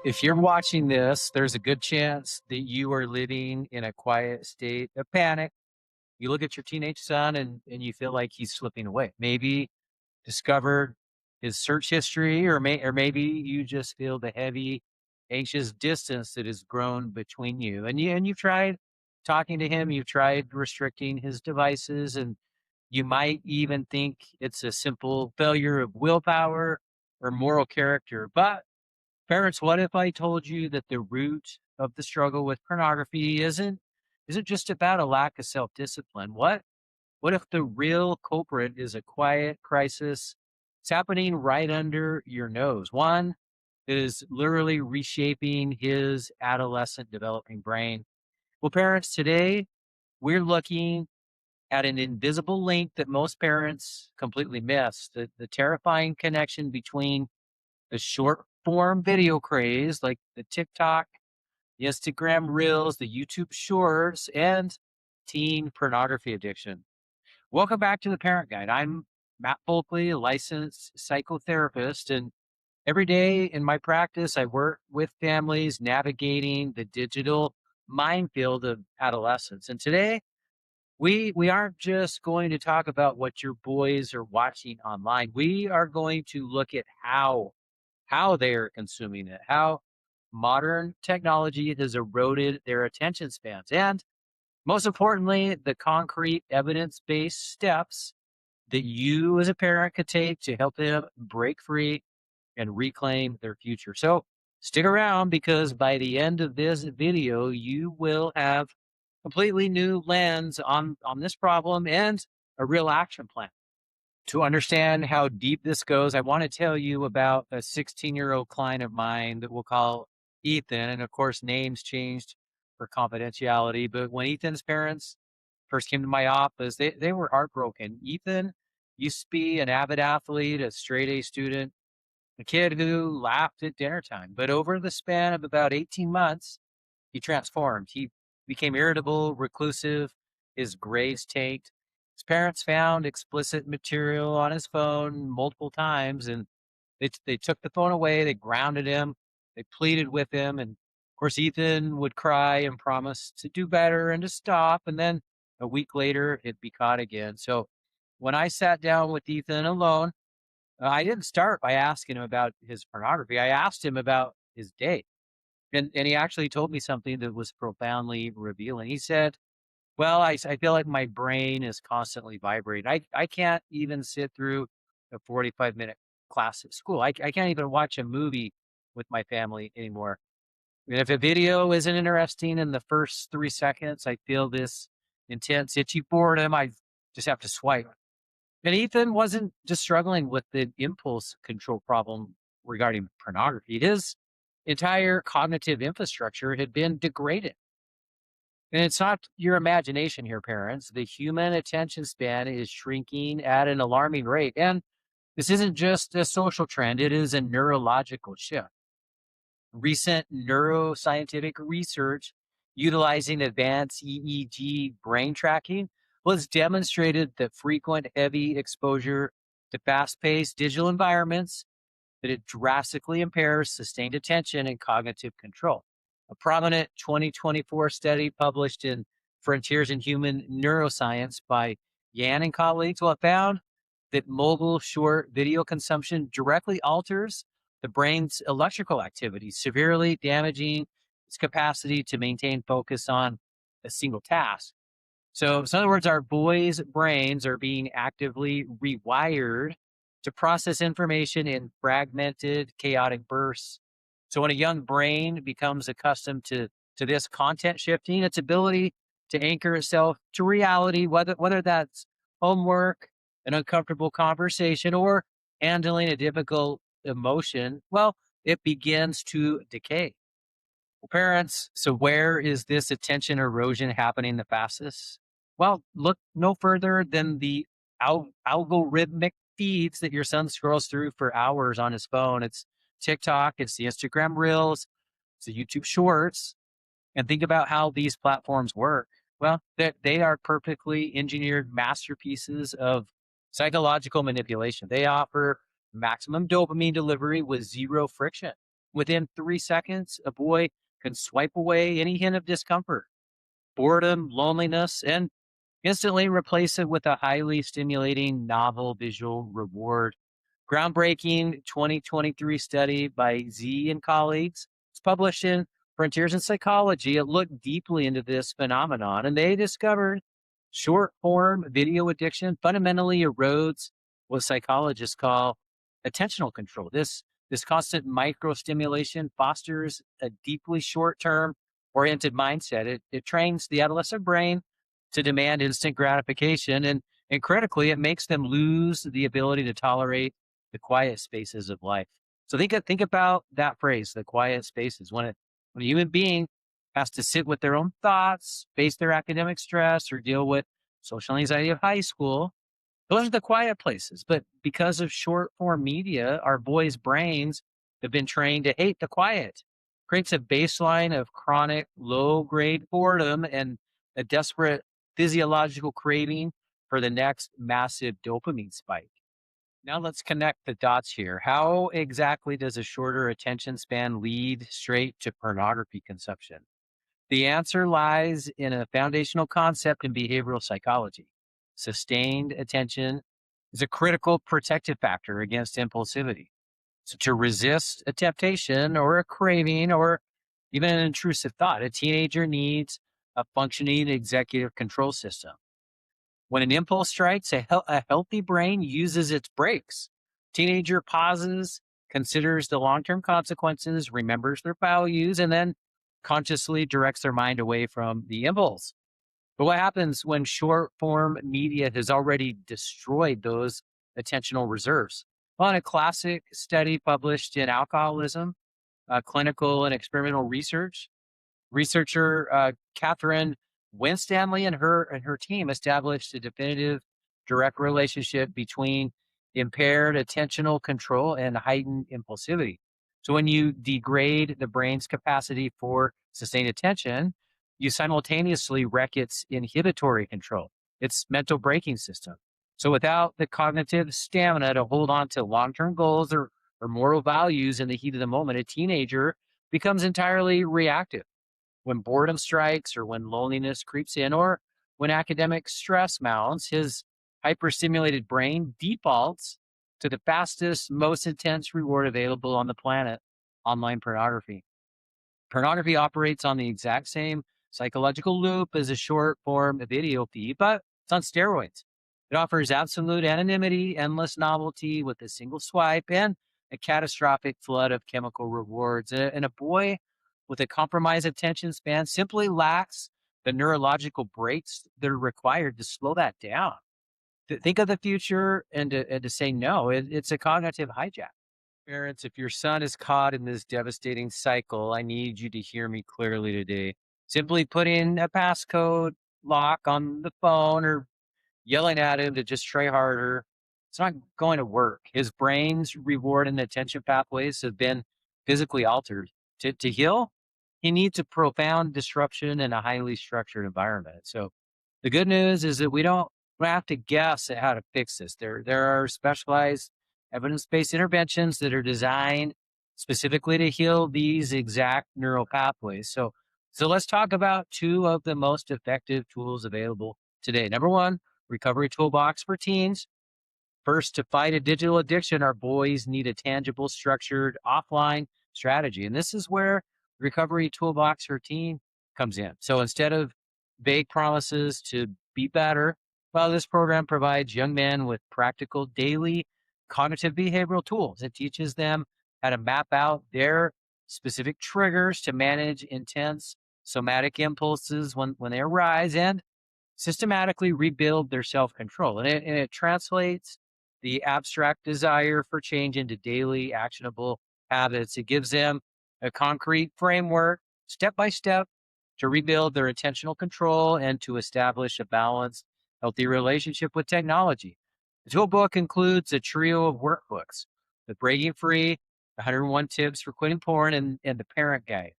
If you're watching this, there's a good chance that you are living in a quiet state of panic. You look at your teenage son and you feel like he's slipping away. Maybe discovered his search history, or maybe you just feel the heavy, anxious distance that has grown between you. And you've tried talking to him, you've tried restricting his devices, and you might even think it's a simple failure of willpower or moral character. But parents, what if I told you that the root of the struggle with pornography isn't just about a lack of self-discipline? What if the real culprit is a quiet crisis? It's happening right under your nose. One that is literally reshaping his adolescent developing brain. Well, parents, today we're looking at an invisible link that most parents completely miss, the terrifying connection between the short form video craze like the TikTok, the Instagram reels, the YouTube shorts, and teen pornography addiction. Welcome back to the Parent Guide. I'm Matt Bulkley, a licensed psychotherapist, and every day in my practice, I work with families navigating the digital minefield of adolescence. And today, we aren't just going to talk about what your boys are watching online. We are going to look at how they are consuming it, how modern technology has eroded their attention spans, and most importantly, the concrete evidence based steps that you as a parent could take to help them break free and reclaim their future. So stick around because by the end of this video, you will have completely new lens on this problem and a real action plan. To understand how deep this goes, I want to tell you about a 16-year-old client of mine that we'll call Ethan. And of course, names changed for confidentiality. But when Ethan's parents first came to my office, they were heartbroken. Ethan used to be an avid athlete, a straight A student, a kid who laughed at dinner time. But over the span of about 18 months, he transformed. He became irritable, reclusive, his grades tanked. His parents found explicit material on his phone multiple times, and they took the phone away. They grounded him. They pleaded with him. And of course, Ethan would cry and promise to do better and to stop. And then a week later, it'd be caught again. So when I sat down with Ethan alone, I didn't start by asking him about his pornography. I asked him about his day. And he actually told me something that was profoundly revealing. He said, well, I feel like my brain is constantly vibrating. I can't even sit through a 45-minute class at school. I can't even watch a movie with my family anymore. And if a video isn't interesting in the first 3 seconds, I feel this intense, itchy boredom. I just have to swipe. And Ethan wasn't just struggling with the impulse control problem regarding pornography. His entire cognitive infrastructure had been degraded. And it's not your imagination here, parents. The human attention span is shrinking at an alarming rate. And this isn't just a social trend, it is a neurological shift. Recent neuroscientific research utilizing advanced EEG brain tracking was demonstrated that frequent heavy exposure to fast-paced digital environments that it drastically impairs sustained attention and cognitive control. A prominent 2024 study published in Frontiers in Human Neuroscience by Yan and colleagues found that mobile short video consumption directly alters the brain's electrical activity, severely damaging its capacity to maintain focus on a single task. So, in other words, our boys' brains are being actively rewired to process information in fragmented, chaotic bursts. So, when a young brain becomes accustomed to this content shifting, its ability to anchor itself to reality, whether that's homework, an uncomfortable conversation, or handling a difficult emotion, well, it begins to decay. Well, parents, so where is this attention erosion happening the fastest? Well, look no further than the algorithmic feeds that your son scrolls through for hours on his phone. It's TikTok, it's the Instagram Reels, it's the YouTube Shorts. And think about how these platforms work. Well, they are perfectly engineered masterpieces of psychological manipulation. They offer maximum dopamine delivery with zero friction. Within 3 seconds, a boy can swipe away any hint of discomfort, boredom, loneliness, and instantly replace it with a highly stimulating novel visual reward. Groundbreaking 2023 study by Z and colleagues. It's published in Frontiers in Psychology. It looked deeply into this phenomenon, and they discovered short form video addiction fundamentally erodes what psychologists call attentional control. This constant micro stimulation fosters a deeply short term oriented mindset. It trains the adolescent brain to demand instant gratification, and critically, it makes them lose the ability to tolerate the quiet spaces of life. So think about that phrase, the quiet spaces. When a human being has to sit with their own thoughts, face their academic stress, or deal with social anxiety of high school, those are the quiet places. But because of short form media, our boys' brains have been trained to hate the quiet. Creates a baseline of chronic low grade boredom and a desperate physiological craving for the next massive dopamine spike. Now let's connect the dots here. How exactly does a shorter attention span lead straight to pornography consumption? The answer lies in a foundational concept in behavioral psychology. Sustained attention is a critical protective factor against impulsivity. So, to resist a temptation or a craving or even an intrusive thought, a teenager needs a functioning executive control system. When an impulse strikes, a healthy brain uses its brakes. Teenager pauses, considers the long term consequences, remembers their values, and then consciously directs their mind away from the impulse. But what happens when short form media has already destroyed those attentional reserves? Well, in a classic study published in Alcoholism, Clinical and Experimental Research, researcher Catherine Winstanley and her team established a definitive direct relationship between impaired attentional control and heightened impulsivity. So when you degrade the brain's capacity for sustained attention, you simultaneously wreck its inhibitory control, its mental braking system. So without the cognitive stamina to hold on to long-term goals or moral values in the heat of the moment, a teenager becomes entirely reactive when boredom strikes or when loneliness creeps in or when academic stress mounts, his hyperstimulated brain defaults to the fastest, most intense reward available on the planet, online pornography. Pornography operates on the exact same psychological loop as a short form video feed, but it's on steroids. It offers absolute anonymity, endless novelty with a single swipe, and a catastrophic flood of chemical rewards. And a boy with a compromised attention span simply lacks the neurological brakes that are required to slow that down. To think of the future and to say no, it's a cognitive hijack. Parents, if your son is caught in this devastating cycle, I need you to hear me clearly today. Simply putting a passcode lock on the phone or yelling at him to just try harder, it's not going to work. His brain's reward and attention pathways have been physically altered. To heal, he needs a profound disruption in a highly structured environment. So the good news is that we don't have to guess at how to fix this. There are specialized evidence-based interventions that are designed specifically to heal these exact neural pathways. So let's talk about two of the most effective tools available today. Number one, Recovery Toolbox for teens. First, to fight a digital addiction, our boys need a tangible, structured, offline strategy. And this is where Recovery Toolbox for Teen comes in. So instead of vague promises to be better, well, this program provides young men with practical daily cognitive behavioral tools. It teaches them how to map out their specific triggers to manage intense somatic impulses when they arise and systematically rebuild their self-control. And it translates the abstract desire for change into daily actionable habits. It gives them a concrete framework, step by step, to rebuild their intentional control and to establish a balanced, healthy relationship with technology. The tool book includes a trio of workbooks: the Breaking Free, 101 Tips for Quitting Porn, and the Parent Guide.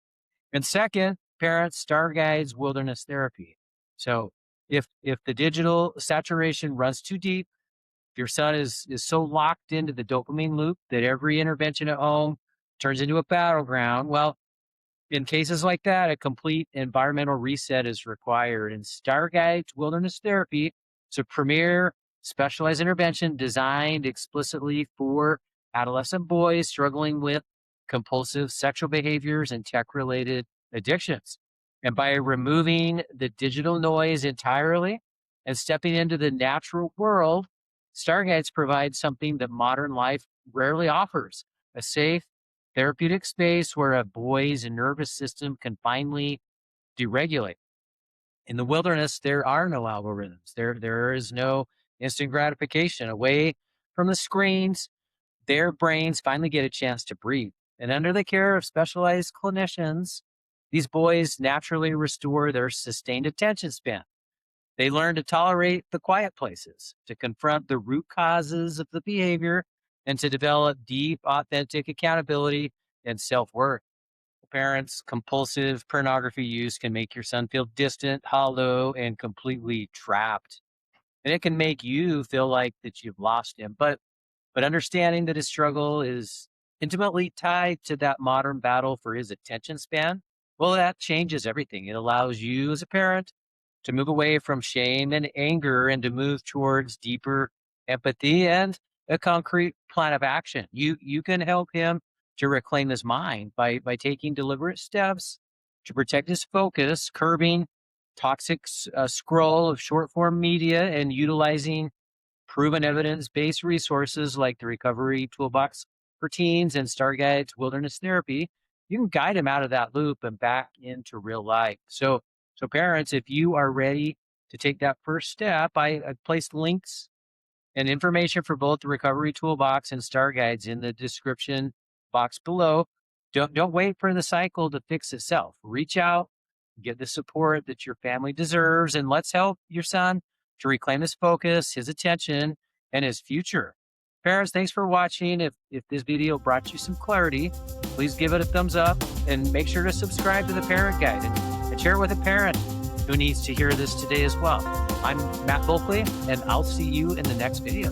And second, parents, Star Guide's Wilderness Therapy. So if the digital saturation runs too deep, if your son is so locked into the dopamine loop that every intervention at home turns into a battleground. Well, in cases like that, a complete environmental reset is required. And Starguide's Wilderness Therapy is a premier specialized intervention designed explicitly for adolescent boys struggling with compulsive sexual behaviors and tech related addictions. And by removing the digital noise entirely and stepping into the natural world, Starguides provides something that modern life rarely offers: a safe, therapeutic space where a boy's nervous system can finally deregulate. In the wilderness, there are no algorithms. There is no instant gratification. Away from the screens, their brains finally get a chance to breathe. And under the care of specialized clinicians, these boys naturally restore their sustained attention span. They learn to tolerate the quiet places, to confront the root causes of the behavior, and to develop deep, authentic accountability and self worth. Parents, compulsive pornography use can make your son feel distant, hollow, and completely trapped. And it can make you feel like that you've lost him. But understanding that his struggle is intimately tied to that modern battle for his attention span, well, that changes everything. It allows you as a parent to move away from shame and anger and to move towards deeper empathy and a concrete plan of action. You can help him to reclaim his mind by taking deliberate steps to protect his focus, curbing toxic scroll of short form media, and utilizing proven evidence-based resources like the Recovery Toolbox for Teens and Starguide's Wilderness Therapy. You can guide him out of that loop and back into real life. So parents, if you are ready to take that first step, I placed links and information for both the Recovery Toolbox and Starguides in the description box below. Don't wait for the cycle to fix itself. Reach out, get the support that your family deserves, and let's help your son to reclaim his focus, his attention, and his future. Parents, thanks for watching. If this video brought you some clarity, please give it a thumbs up and make sure to subscribe to the Parent Guide and share it with a parent who needs to hear this today as well. I'm Matt Bulkley, and I'll see you in the next video.